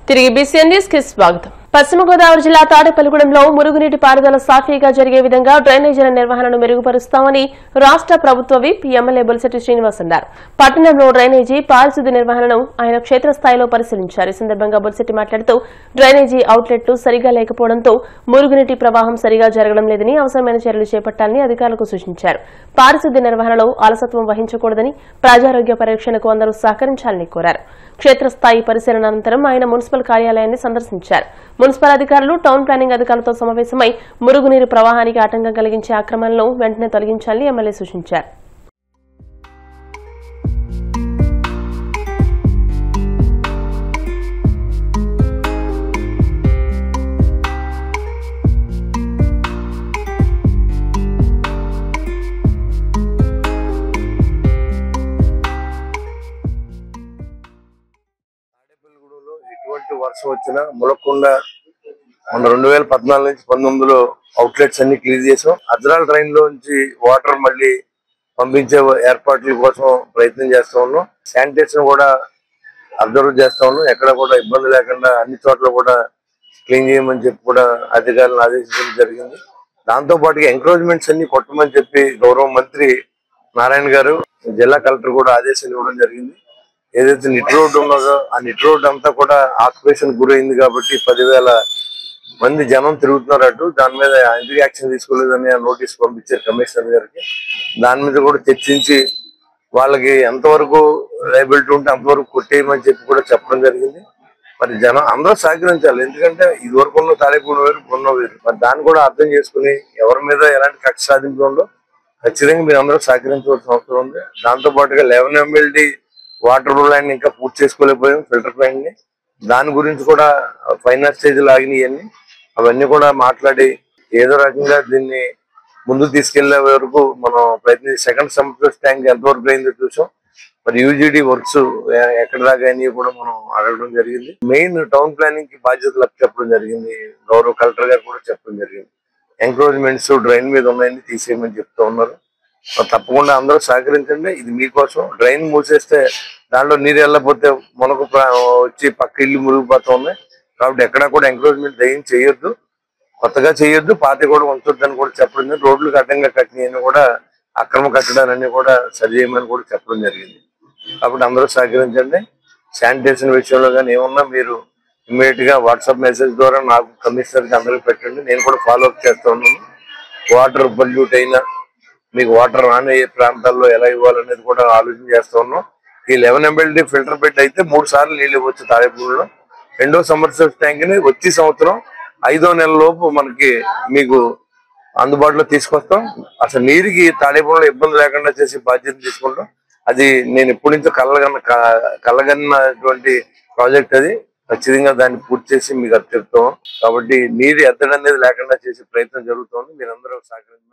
తిరిగి BCN news కి స్వాగతం. పశ్చిమ గోదావరి జిల్లా తాడేపల్లిగూడెంలో మురుగునీటి పారుదల సాఫీగా జరిగే విధంగా డ్రైనేజీల నిర్వహణను మెరుగుపరుస్తామని రాష్ట్ర ప్రభుత్వ విప్ ఎమ్మెల్యే బొలిశెట్టి శ్రీనివాస్ అన్నారు. పట్టణంలో డ్రైనేజీ పారిశుద్ధ్య నిర్వహణను ఆయన క్షేత్రస్థాయిలో పరిశీలించారు. ఈ సందర్భంగా బొలిశెట్టి మాట్లాడుతూ డ్రైనేజీ అవుట్లెట్లు సరిగా లేకపోవడంతో మురుగునీటి ప్రవాహం సరిగా జరగడం లేదని అవసరమైన చర్యలు చేపట్టాలని అధికారులకు సూచించారు. పారిశుద్ధ్య నిర్వహణలో అలసత్వం వహించకూడదని ప్రజారోగ్య పరీక్షణకు అందరూ సహకరించాలని కోరారు. క్షేత్రస్థాయి పరిశీలన అనంతరం ఆయన మున్సిపల్ కార్యాలయాన్ని సందర్శించారు. మున్సిపల్ అధికారులు టౌన్ ప్లానింగ్ అధికారులతో సమావేశమై మురుగునీరు ప్రవాహానికి ఆటంకం కలిగించే ఆక్రమణలను వెంటనే తొలగించాలని ఎమ్మెల్యే సూచించారు. వర్షం వచ్చిన ములక్కుండా మన 2014 నుంచి 19లో అవుట్లెట్స్ అన్ని క్లియర్ చేసాం. అజ్రాల్ ట్రైన్ లో నుంచి వాటర్ మళ్ళీ పంపించే ఏర్పాట్ల కోసం ప్రయత్నం చేస్తా ఉన్నాం. శానిటేషన్ కూడా అబ్జర్వ్ చేస్తా ఉన్నాం. ఎక్కడ కూడా ఇబ్బంది లేకుండా అన్ని చోట్ల కూడా క్లీన్ చేయమని చెప్పి కూడా అధికారులను ఆదేశించడం జరిగింది. దాంతో పాటుగా ఎంకరేజ్మెంట్స్ అన్ని కొట్టమని చెప్పి గౌరవ మంత్రి నారాయణ గారు జిల్లా కలెక్టర్ కూడా ఆదేశాలు ఇవ్వడం జరిగింది. ఏదైతే నిట్ రోడ్ ఉన్నదో ఆ నిట్ రోడ్ అంతా కూడా ఆక్యుపేషన్ గురైంది కాబట్టి 10,000 మంది జనం తిరుగుతున్నారు అటు. దాని మీద ఎందుకు యాక్షన్ తీసుకోలేదని నోటీస్ పంపించారు కమిషనర్ గారికి. దాని మీద కూడా చర్చించి వాళ్ళకి ఎంతవరకు లయబిలిటీ ఉంటే అంతవరకు కొట్టేయమని చెప్పి కూడా చెప్పడం జరిగింది. మరి జనం అందరూ సహకరించాలి. ఎందుకంటే ఇది వరకు ఉన్న తాడేపూడి వేరు ఉన్న వేరు. మరి దాన్ని కూడా అర్థం చేసుకుని ఎవరి మీద ఎలాంటి కక్ష సాధింపులు ఉండో ఖచ్చితంగా మీరు అందరూ సహకరించవలసిన అవసరం ఉంది. దాంతో పాటుగా 11 MLD వాటర్ లైన్ ఇంకా పూర్తి చేసుకోలేకపోయాం. ఫిల్టర్ ప్లాంట్ ని దాని గురించి కూడా ఫైనల్ స్టేజ్ లాగినవన్నీ అవన్నీ కూడా మాట్లాడి ఏదో రకంగా దీన్ని ముందుకు తీసుకెళ్లే వరకు మనం ప్రయత్నం. సెకండ్ సమ్మర్ ట్యాంక్ ఎంతవరకు అయిందో చూసాం. మరి యూజీడీ వర్క్స్ ఎక్కడ దాకా అయినా కూడా మనం అడగడం జరిగింది. మెయిన్ టౌన్ ప్లానింగ్ కి బాధ్యతలు చెప్పడం జరిగింది. గౌరవ కలెక్టర్ గారు కూడా చెప్పడం జరిగింది. ఎంక్రోచ్మెంట్స్ డ్రైన్ మీద ఉన్నాయని తీసేయమని చెప్తూ ఉన్నారు. తప్పకుండా అందరూ సహకరించండి. ఇది మీకోసం. డ్రైన్ మూసేస్తే దాంట్లో నీరు వెళ్ళకపోతే మనకు వచ్చి పక్క ఇల్లు మురిగిపోతూ ఉన్నాయి. కాబట్టి ఎక్కడా కూడా ఎంకరేజ్మెంట్ దయ్యం చేయొద్దు, కొత్తగా చేయొద్దు, పాత కూడా ఉంచొద్దని కూడా చెప్పడం జరిగింది. రోడ్లకు అడ్డంగా కట్టినవన్నీ కూడా అక్రమ కట్టడాలన్నీ కూడా సరి చేయమని కూడా చెప్పడం జరిగింది. కాబట్టి అందరూ సహకరించండి. శానిటేషన్ విషయంలో కానీ ఏమన్నా మీరు ఇమ్మీడియట్ గా వాట్సాప్ మెసేజ్ ద్వారా నాకు కమిషనర్కి అందరికి పెట్టండి. నేను కూడా ఫాలో అప్ చేస్తూ ఉన్నాను. వాటర్ పొల్యూట్ అయినా మీకు వాటర్ రాని ప్రాంతాల్లో ఎలా ఇవ్వాలనేది కూడా ఆలోచన చేస్తూ ఉన్నాం. ఈ 11 MLD ఫిల్టర్ బెడ్ అయితే 3 సార్లు నీళ్ళు ఇవ్వచ్చు తాడేపూడిలో. రెండో సమ్మర్ ట్యాంక్ ని వచ్చే సంవత్సరం 5వ నెల లోపు మనకి మీకు అందుబాటులో తీసుకొస్తాం. అసలు నీరుకి తాడేపూడిలో ఇబ్బంది లేకుండా చేసే బాధ్యత తీసుకుంటాం. అది నేను ఎప్పటి నుంచో కళ్ళగన్నటువంటి ప్రాజెక్ట్. అది ఖచ్చితంగా దాన్ని పూర్తి చేసి మీకు అది చెప్తాం. కాబట్టి నీరు ఎద్దడి అనేది లేకుండా చేసే ప్రయత్నం జరుగుతుంది. మీరందరూ సహకరించమని.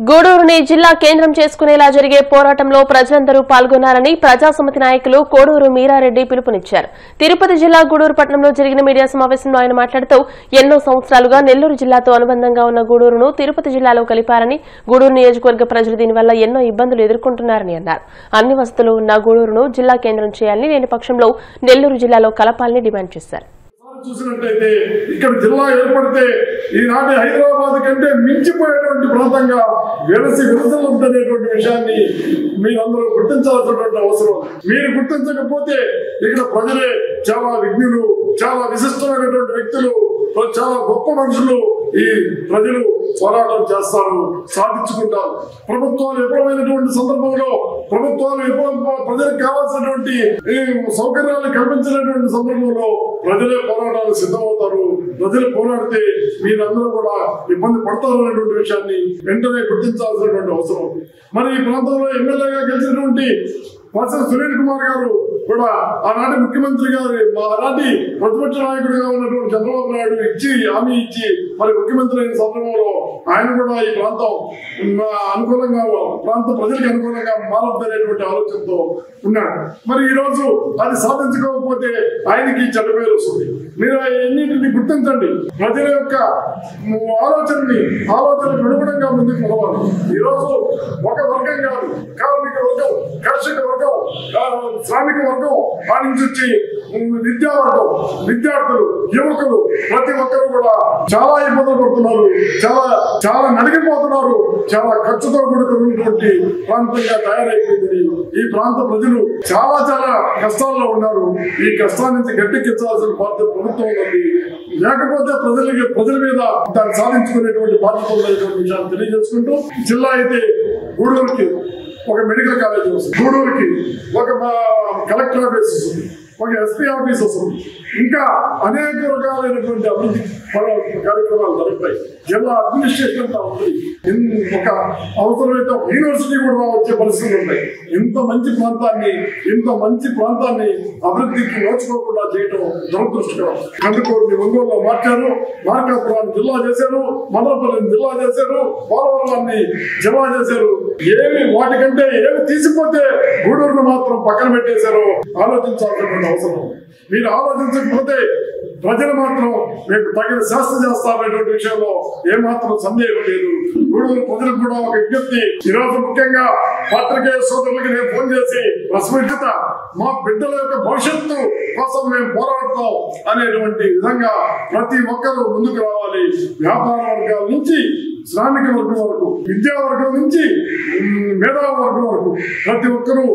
గూడూరుని జిల్లా కేంద్రం చేసుకునేలా జరిగే పోరాటంలో ప్రజలందరూ పాల్గొన్నారని ప్రజాసమితి నాయకులు కోడూరు మీరారెడ్డి పిలుపునిచ్చారు. తిరుపతి జిల్లా గూడూరు పట్టణంలో జరిగిన మీడియా సమావేశంలో ఆయన మాట్లాడుతూ ఎన్నో సంవత్సరాలుగా నెల్లూరు జిల్లాతో అనుబంధంగా ఉన్న గూడూరును తిరుపతి జిల్లాలో కలిపారని, గూడూరు నియోజకవర్గ ప్రజలు దీనివల్ల ఎన్నో ఇబ్బందులు ఎదుర్కొంటున్నారని అన్నారు. అన్ని వసతులు ఉన్న గూడూరును జిల్లా కేంద్రం చేయాలని, లేని పక్షంలో నెల్లూరు జిల్లాలో కలపాలని డిమాండ్ చేశారు. చూసినట్టయితే ఇక్కడ జిల్లా ఏర్పడితే ఈనాటి హైదరాబాద్ కంటే మించిపోయేటువంటి ప్రాంతంగా విరసిల్లుంటనేటువంటి విషయాన్ని మీరందరూ గుర్తించాల్సినటువంటి అవసరం. మీరు గుర్తించకపోతే ఇక్కడ ప్రజలే చాలా విజ్ఞులు, చాలా విశిష్టమైనటువంటి వ్యక్తులు, చాలా గొప్ప మనుషులు ఈ ప్రజలు పోరాటం చేస్తారు, సాధించుకుంటారు. ప్రభుత్వాలు విఫలమైనటువంటి సందర్భంలో, ప్రభుత్వాలు ప్రజలకు కావాల్సినటువంటి సౌకర్యాలు కల్పించినటువంటి సందర్భంలో ప్రజలే పోరాటాలు సిద్ధమవుతారు. ప్రజలు పోరాడితే మీరందరూ కూడా ఇబ్బంది పడతారు అనేటువంటి విషయాన్ని వెంటనే గుర్తించాల్సినటువంటి అవసరం. మరి ఈ ప్రాంతంలో ఎమ్మెల్యేగా గెలిచినటువంటి సునీల్ కుమార్ గారు కూడా ఆనాటి ముఖ్యమంత్రి గారు, ఆనాటి ప్రతిపక్ష నాయకుడిగా ఉన్నటువంటి చంద్రబాబు నాయుడు హామీ ఇచ్చి మరి ముఖ్యమంత్రి అయిన సందర్భంలో ఆయన కూడా ఈ ప్రాంతం అనుకూలంగా, ప్రాంత ప్రజలకు అనుకూలంగా మారద్దనేటువంటి ఆలోచనతో ఉన్నాడు. మరి ఈ రోజు అది సాధించుకోకపోతే ఆయనకి చెడ్డ పేరు వస్తుంది. మీరు ఎన్నింటిని గుర్తించండి. ప్రజల యొక్క ఆలోచనకు అనుగుణంగా ముందుకు నడవాలి. ఈ రోజు ఒక వర్గం కాదు, కార్మిక వర్గం, కర్షక వర్గం వర్గం, శ్రామిక వర్గం, ఆ నుంచి వచ్చి విద్యావర్గం, విద్యార్థులు, యువకులు ప్రతి ఒక్కరు కూడా చాలా ఇబ్బందులు పడుతున్నారు, చాలా నలిగిపోతున్నారు. చాలా ఖర్చుతో కూడుకున్నటువంటి ప్రాంతంగా తయారైపోయింది. ఈ ప్రాంత ప్రజలు చాలా కష్టాల్లో ఉన్నారు. ఈ కష్టాల నుంచి గట్టెక్కించాల్సిన బాధ్యత ప్రభుత్వం ఉంది. లేకపోతే ప్రజల మీద దాన్ని సాధించుకునేటువంటి బాధ్యత ఉన్నటువంటి విషయాన్ని తెలియజేసుకుంటూ, జిల్లా అయితే గూడూరుకి ఒక మెడికల్ కాలేజ్ వస్తుంది, గూడూరుకి ఒక కలెక్టర్ ఆఫీస్ వస్తుంది, ఒక ఎస్పీ ఆఫీస్ వస్తుంది, ఇంకా అనేక రకాలైనటువంటి అభివృద్ధి కార్యక్రమాలు జరుగుతాయి. జిల్లా అడ్మినిస్ట్రేషన్ అంతా ఉంది. ఒక అవసరమైతే ఒక యూనివర్సిటీ కూడా వచ్చే పరిస్థితులు ఉన్నాయి. ఇంత మంచి ప్రాంతాన్ని అభివృద్ధికి నోచుకోకుండా చేయడం దురదృష్టకరం. కందుకూరుని ఒంగోలులో మార్చారు, మార్కాపురాన్ని జిల్లా చేశారు, మదనపల్లిని జిల్లా చేశారు, పోలవరాన్ని జిల్లా చేశారు. వాటికంటే ఏమి తీసిపోతే గూడూరును మాత్రం పక్కన పెట్టేశారు. ఆలోచించాల్సినటువంటి అవసరం. మీరు ఆలోచించకపోతే ప్రజలు మాత్రం మీకు తగిన శాస్త్ర చేస్తారనేటువంటి విషయంలో ఏమాత్రం సందేహం లేదు. గూడూరు ప్రజలకు కూడా ఒక విజ్ఞప్తి. ఈరోజు ముఖ్యంగా పత్రికేయ సోదరులకి నేను ఫోన్ చేసి ప్రశ్నించట, మా బిడ్డల యొక్క భవిష్యత్తు కోసం మేము పోరాడతాం అనేటువంటి విధంగా ప్రతి ఒక్కరూ ముందుకు రావాలి. వ్యాపార వర్గాల నుంచి శ్రామిక వర్గం వరకు, విద్యా వర్గం నుంచి మేధావ వర్గం వరకు ప్రతి ఒక్కరూ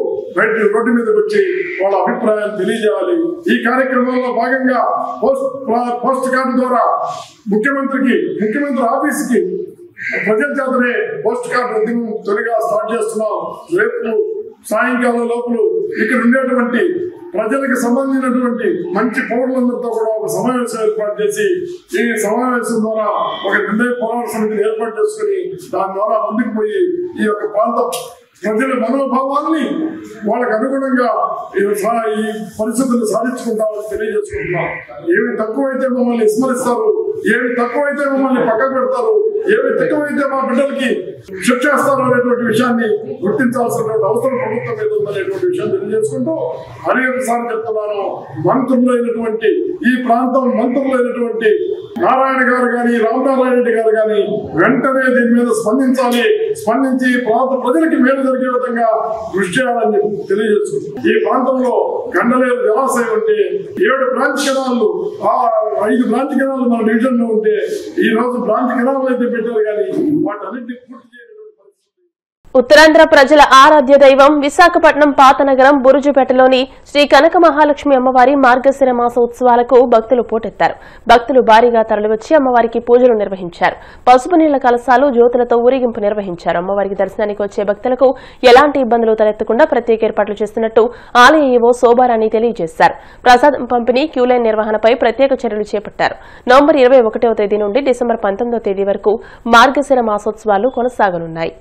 రోడ్డు మీదకి వచ్చి వాళ్ళ అభిప్రాయాలు తెలియజేయాలి. ఈ కార్యక్రమంలో భాగంగా పోస్ట్ కార్డు ద్వారా ముఖ్యమంత్రి ఆఫీసుకి ప్రజల చేతనే పోస్ట్ కార్డు ఉద్యమం తొలిగా స్టార్ట్ చేస్తున్నాం. రేపు సాయంకాలం లోపల ఇక్కడ ఉండేటువంటి ప్రజలకు సంబంధించినటువంటి మంచి పౌరులందరితో కూడా ఒక సమావేశం ఏర్పాటు చేసి, ఈ సమావేశం ద్వారా ఒక నిర్ణయ పోరాట సమితిని ఏర్పాటు చేసుకుని దాని ద్వారా ముందుకు పోయి ఈ యొక్క ప్రాంత ప్రజల మనోభావాన్ని వాళ్ళకు అనుగుణంగా ఈ పరిస్థితులు సాధించుకుంటామని తెలియజేసుకుంటున్నాం. ఏమి తక్కువైతే మమ్మల్ని విస్మరిస్తారు, ఏమి తక్కువైతే మమ్మల్ని పక్కకు పెడతారు, ఏమి తక్కువైతే మా బిడ్డలకి శిక్షేస్తారు అనేటువంటి విషయాన్ని గుర్తించాల్సినటువంటి అవసరం ప్రభుత్వం మీద ఉందనేటువంటి విషయం తెలియజేసుకుంటూ, అనేకసార్లు చెప్తున్నాను, మంత్రులైనటువంటి ఈ ప్రాంతం మంత్రులైనటువంటి నారాయణ గారు కానీ రామనారాయణ రెడ్డి గారు కానీ వెంటనే దీని మీద స్పందించి ప్రాంత ప్రజలకి మేలు జరిగే విధంగా కృషి చేయాలని తెలియజేస్తుంది. ఈ ప్రాంతంలో గండలేరు జలాశయం ఉంటే 7 బ్రాంచ్ కెనాల్లు, 5 బ్రాంచ్ కెనాల్లు మన డివిజన్ లో ఉంటే ఈ రోజు బ్రాంచ్ కెనాల్ అయితే పెట్టారు కానీ వాటన్నింటినీ పూర్తి చేయడం. ఉత్తరాంధ్ర ప్రజల ఆరాధ్య దైవం విశాఖపట్నం పాతనగరం బురుజుపేటలోని శ్రీ కనక మహాలక్ష్మి అమ్మవారి మార్గశిర మాస ఉత్సవాలకు భక్తులు పోటెత్తారు. భక్తులు భారీగా తరలివచ్చి అమ్మవారికి పూజలు నిర్వహించారు. పసుపు నీళ్ల కలశాలు, జ్యోతులతో ఊరేగింపు నిర్వహించారు. అమ్మవారికి దర్శనానికి వచ్చే భక్తులకు ఎలాంటి ఇబ్బందులు తలెత్తకుండా ప్రత్యేక ఏర్పాట్లు చేస్తున్నట్టు ఆలయ ఈవో శోభారాణి తెలియజేశారు. ప్రసాదం పంపిణీ, క్యూలైన్ నిర్వహణపై ప్రత్యేక చర్యలు చేపట్టారు. నవంబర్ 21వ తేదీ నుండి డిసెంబర్ 19వ తేదీ వరకు మార్గశిర మాసోత్సవాలు కొనసాగనున్నాయి.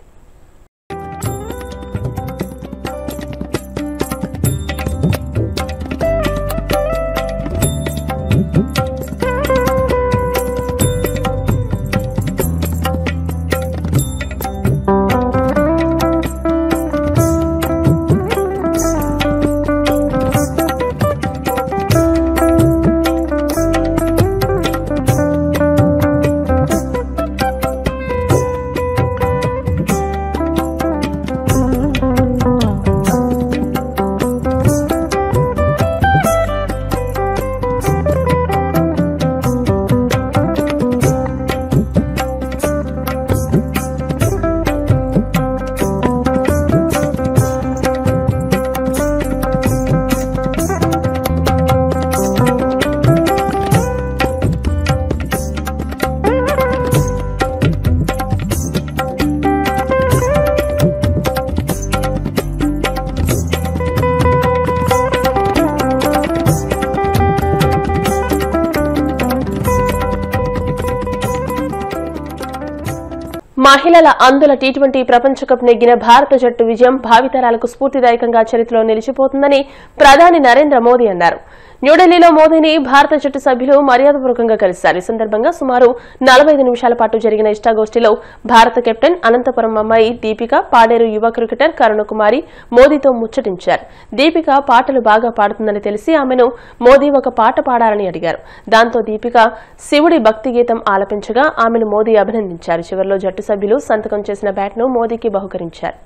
మహిళల అందుల టీ20 ప్రపంచ కప్ నెగ్గిన భారత జట్టు విజయం భావితరాలకు స్ఫూర్తిదాయకంగా చరిత్రలో నిలిచిపోతుందని ప్రధాని నరేంద్ర మోదీ అన్నారు. న్యూఢిల్లీలో మోదీని భారత జట్టు సభ్యులు మర్యాదపూర్వకంగా కలిశారు. ఈ సందర్భంగా సుమారు 45 నిమిషాల పాటు జరిగిన ఇష్టాగోష్ఠిలో భారత కెప్టెన్ అనంతపురం అమ్మాయి దీపిక, పాడేరు యువ క్రికెటర్ కరుణకుమారి మోదీతో ముచ్చటించారు. దీపిక పాటలు బాగా పాడుతుందని తెలిసి ఆమెను మోదీ ఒక పాట పాడాలని అడిగారు. దాంతో దీపిక శివుడి భక్తి గీతం ఆలపించగా ఆమెను మోదీ అభినందించారు. చివరిలో జట్టు సభ్యులు సంతకం చేసిన బ్యాట్ను మోదీకి బహుకరించారు.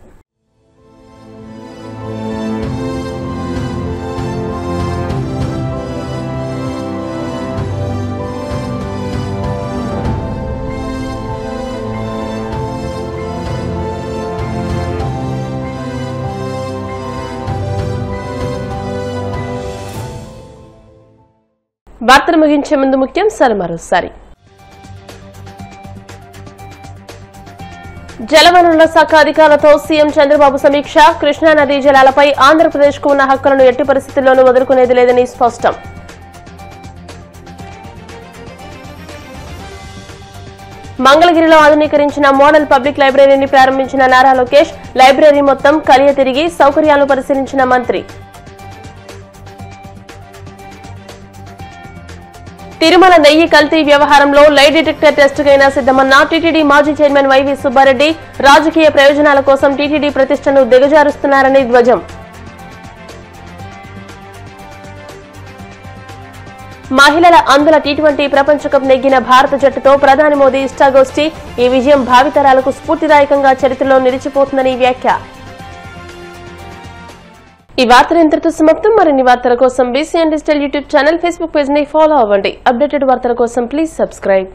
వార్తలు ముగించే ముందు ముఖ్యాంశాలు మరోసారి. జలవనరుల శాఖ అధికారులతో సీఎం చంద్రబాబు సమీక్ష. కృష్ణా నదీ జలాలపై ఆంధ్రప్రదేశ్ కు ఉన్న హక్కులను ఎట్టి పరిస్థితుల్లోనూ వదులుకునేది లేదని స్పష్టం. మంగళగిరిలో ఆధునీకరించిన మోడల్ పబ్లిక్ లైబ్రరీని ప్రారంభించిన నారా లోకేష్. లైబ్రరీ మొత్తం కలియ తిరిగి సౌకర్యాలను పరిశీలించిన మంత్రి. తిరుమల నెయ్యి కల్తీ వ్యవహారంలో లై డిటెక్టర్ టెస్టుకైనా సిద్దమన్న టీటీడీ మాజీ చైర్మన్ వైవీ సుబ్బారెడ్డి. రాజకీయ ప్రయోజనాల కోసం టీటీడీ ప్రతిష్టను దిగజారుస్తున్నారని ధ్వజం. మహిళల అందుల టీ20 ప్రపంచ కప్ నెగ్గిన భారత జట్టుతో ప్రధాని మోదీ ఇష్టాగోష్ఠి. ఈ విజయం భావితరాలకు స్ఫూర్తిదాయకంగా చరిత్రలో నిలిచిపోతుందని వ్యాఖ్య. ఈ వార్తలు ఇంతటితో సమాప్తం. మరిన్ని వార్తల కోసం BCN digital YouTube channel, Facebook page ని ఫాలో అవ్వండి. అప్డేటెడ్ వార్తల కోసం ప్లీజ్ సబ్స్క్రైబ్.